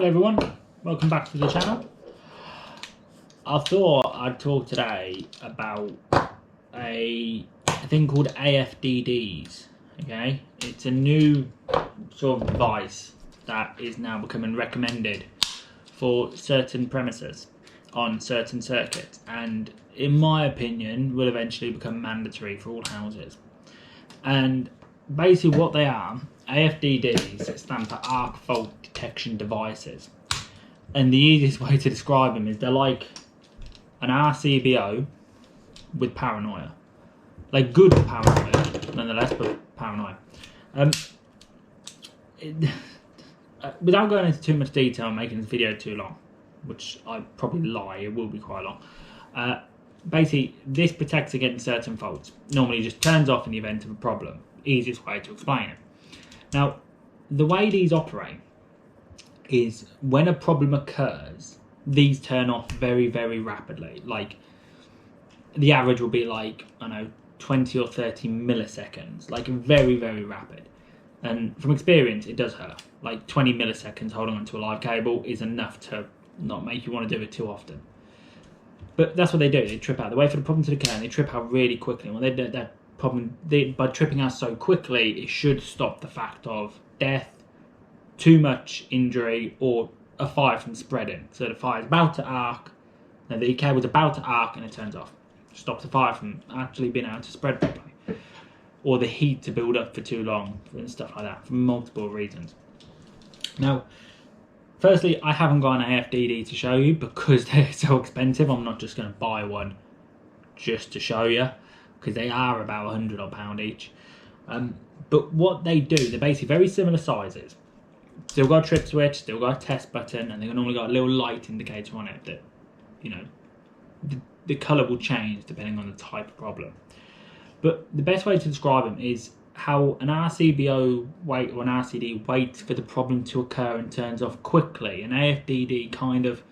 Hello everyone, welcome back to the channel. I thought I'd talk today about a thing called AFDDs. Okay, it's a new sort of device that is now becoming recommended for certain premises on certain circuits, and in my opinion will eventually become mandatory for all houses. And basically what they are, AFDDs stand for arc fault detection devices, and the easiest way to describe them is they're like an RCBO with paranoia, like good paranoia nonetheless, but paranoia. Without going into too much detail and making this video too long, which I probably lie, it will be quite long. Basically, this protects against certain faults. Normally just turns off in the event of a problem. Easiest way to explain it. Now, the way these operate is when a problem occurs, these turn off very, very rapidly. Like, the average will be like, I don't know, 20 or 30 milliseconds. Like, very, very rapid. And from experience, it does hurt. Like, 20 milliseconds holding onto a live cable is enough to not make you want to do it too often. But that's what they do. They trip out. They wait for the problem to occur and they trip out really quickly. And when they do that problem, by tripping out so quickly, it should stop the fact of death, too much injury, or a fire from spreading. So the fire is about to arc, and the cable's about to arc and it turns off. Stops the fire from actually being able to spread properly. Or the heat to build up for too long and stuff like that, for multiple reasons. Now, firstly, I haven't got an AFDD to show you because they're so expensive. I'm not just going to buy one just to show you, because they are about £100 each. But what they do, they're basically very similar sizes. Still got a trip switch, still got a test button, and they've normally got a little light indicator on it that, you know, the colour will change depending on the type of problem. But the best way to describe them is how an RCBO wait or an RCD waits for the problem to occur and turns off quickly. An AFDD kind of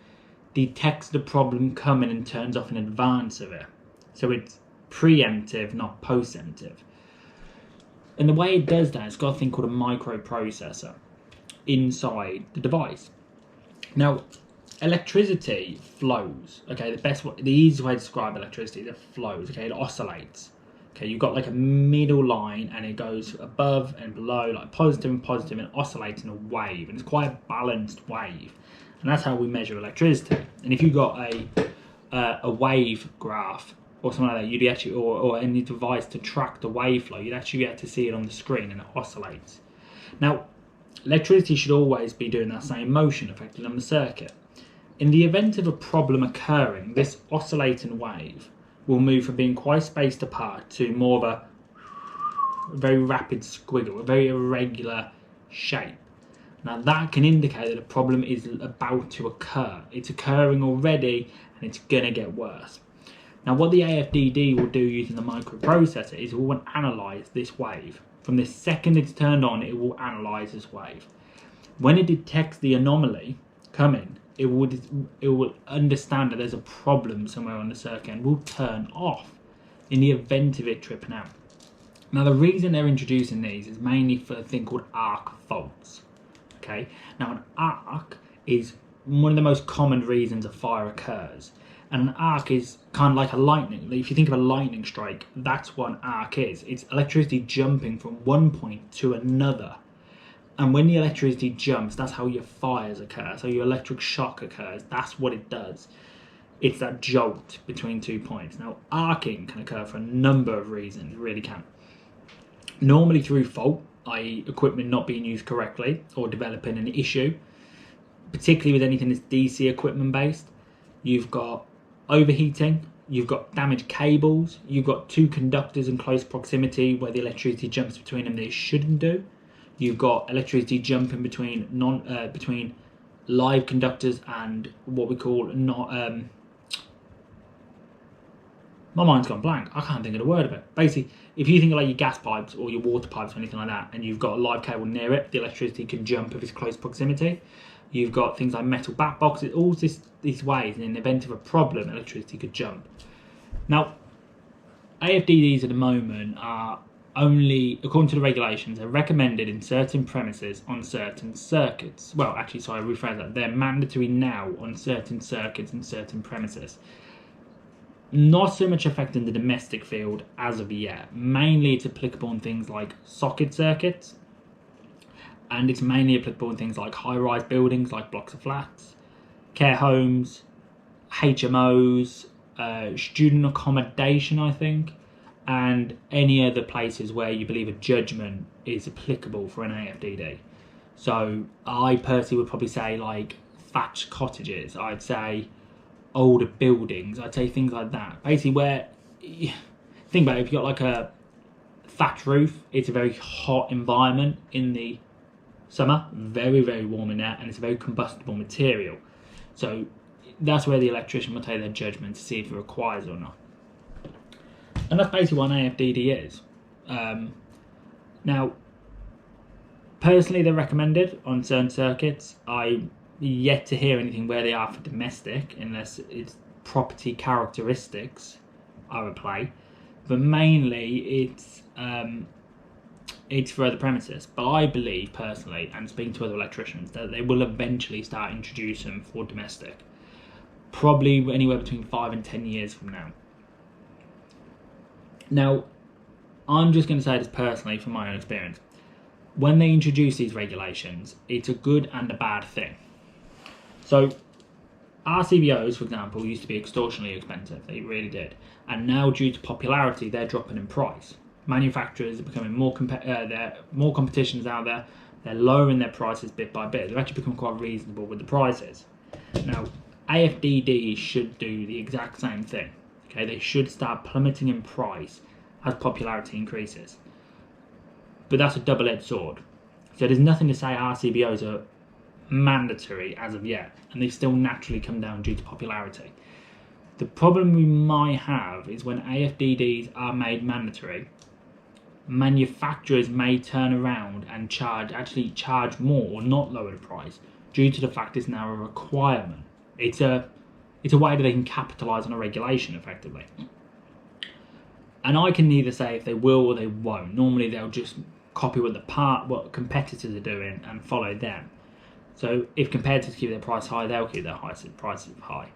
detects the problem coming and turns off in advance of it. So it's preemptive, not postemptive. And the way it does that, it's got a thing called a microprocessor inside the device. Now, electricity flows. Okay, the easiest way to describe electricity is it flows. Okay, it oscillates. Okay, you've got like a middle line and it goes above and below, like positive and positive, and oscillates in a wave, and it's quite a balanced wave. And that's how we measure electricity. And if you've got a wave graph or something like that, you'd actually, or any device to track the wave flow, you'd actually be able to see it on the screen, and it oscillates. Now, electricity should always be doing that same motion affecting on the circuit. In the event of a problem occurring, this oscillating wave will move from being quite spaced apart to more of a very rapid squiggle, a very irregular shape. Now that can indicate that a problem is about to occur. It's occurring already and it's going to get worse. Now what the AFDD will do using the microprocessor is it will analyse this wave. From the second it's turned on, it will analyse this wave. When it detects the anomaly coming, it will understand that there's a problem somewhere on the circuit and will turn off in the event of it tripping out. Now the reason they're introducing these is mainly for a thing called arc faults. Okay, now an arc is one of the most common reasons a fire occurs, and an arc is kind of like a lightning. If you think of a lightning strike, that's what an arc is. It's electricity jumping from one point to another. And when the electricity jumps, that's how your fires occur. So your electric shock occurs. That's what it does. It's that jolt between 2 points. Now, arcing can occur for a number of reasons. It really can. Normally through fault, i.e. equipment not being used correctly or developing an issue, particularly with anything that's DC equipment based. You've got overheating. You've got damaged cables. You've got two conductors in close proximity where the electricity jumps between them that it shouldn't do. You've got electricity jumping between between live conductors and what we call my mind's gone blank. I can't think of the word of it. Basically, if you think of like your gas pipes or your water pipes or anything like that, and you've got a live cable near it, the electricity can jump if it's close proximity. You've got things like metal back boxes, all these ways, and in the event of a problem, electricity could jump. Now, AFDDs at the moment are only, according to the regulations, are recommended in certain premises on certain circuits. Well, actually, sorry, I rephrase that. They're mandatory now on certain circuits and certain premises. Not so much affecting the domestic field as of yet. Mainly it's applicable in things like socket circuits, and it's mainly applicable in things like high-rise buildings, like blocks of flats, care homes, HMOs, student accommodation, I think, and any other places where you believe a judgment is applicable for an AFDD. So I personally would probably say like thatched cottages, I'd say older buildings, I'd say things like that. Basically where, think about it, if you've got like a thatch roof, it's a very hot environment in the summer, very, very warm in there, and it's a very combustible material. So that's where the electrician will take their judgment to see if it requires it or not. And that's basically what an AFDD is. Now, personally, they're recommended on certain circuits. I yet to hear anything where they are for domestic, unless it's property characteristics are at play. But mainly, it's for other premises. But I believe, personally, and speaking to other electricians, that they will eventually start introducing them for domestic. Probably anywhere between 5 and 10 years from now. Now, I'm just going to say this personally from my own experience. When they introduce these regulations, it's a good and a bad thing. So, RCBOs, for example, used to be extortionately expensive. They really did. And now, due to popularity, they're dropping in price. Manufacturers are becoming more more competitions out there. They're lowering their prices bit by bit. They've actually become quite reasonable with the prices. Now, AFDDs should do the exact same thing. Okay, they should start plummeting in price as popularity increases. But that's a double-edged sword. So there's nothing to say RCBOs are mandatory as of yet, and they still naturally come down due to popularity. The problem we might have is when AFDDs are made mandatory, manufacturers may turn around and actually charge more or not lower the price due to the fact it's now a requirement. It's a way that they can capitalise on a regulation effectively. And I can neither say if they will or they won't. Normally they'll just copy what competitors are doing and follow them. So if competitors keep their price high, they'll keep their prices high.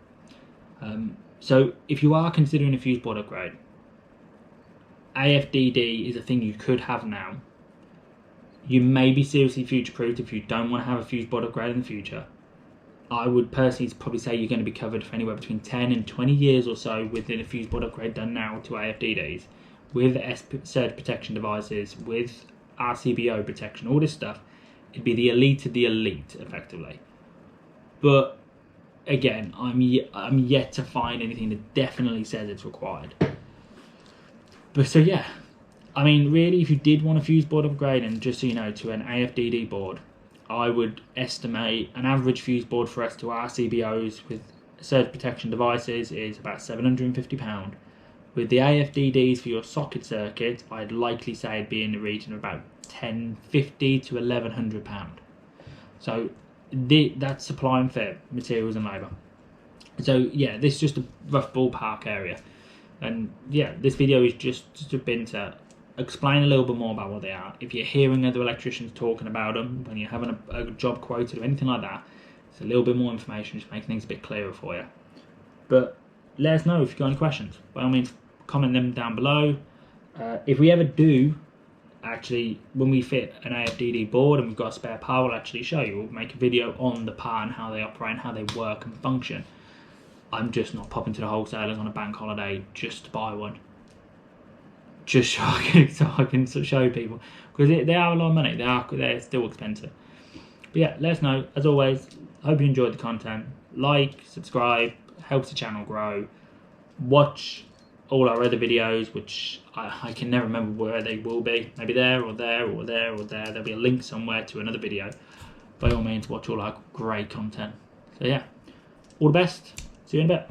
So if you are considering a fuse board upgrade, AFDD is a thing you could have now. You may be seriously future-proofed if you don't want to have a fuse board upgrade in the future. I would personally probably say you're going to be covered for anywhere between 10 and 20 years or so within a fuse board upgrade done now to AFDDs, with surge protection devices, with RCBO protection, all this stuff. It'd be the elite of the elite, effectively. But again, I'm yet to find anything that definitely says it's required. But so yeah, I mean, really, if you did want a fuse board upgrade, and just so you know, to an AFDD board, I would estimate an average fuse board for us to RCBOs with surge protection devices is about £750. With the AFDDs for your socket circuit, I'd likely say it'd be in the region of about £1,050 to £1,100. So that's supply and fit, materials and labour. So yeah, this is just a rough ballpark area. And yeah, this video is just been to explain a little bit more about what they are. If you're hearing other electricians talking about them, when you're having a job quoted or anything like that, it's a little bit more information, just making things a bit clearer for you. But let us know if you've got any questions. By all means, comment them down below. If we ever do, actually, when we fit an AFDD board and we've got a spare power, we'll actually show you. We'll make a video on the part and how they operate and how they work and function. I'm just not popping to the wholesalers on a bank holiday just to buy one. Just so I can show people, because they are a lot of money. They're still expensive. But yeah, let us know. As always, hope you enjoyed the content. Like, subscribe, helps the channel grow. Watch all our other videos, which I can never remember where they will be. Maybe there or there or there or there. There'll be a link somewhere to another video. By all means, watch all our great content. So yeah, all the best. See you in a bit.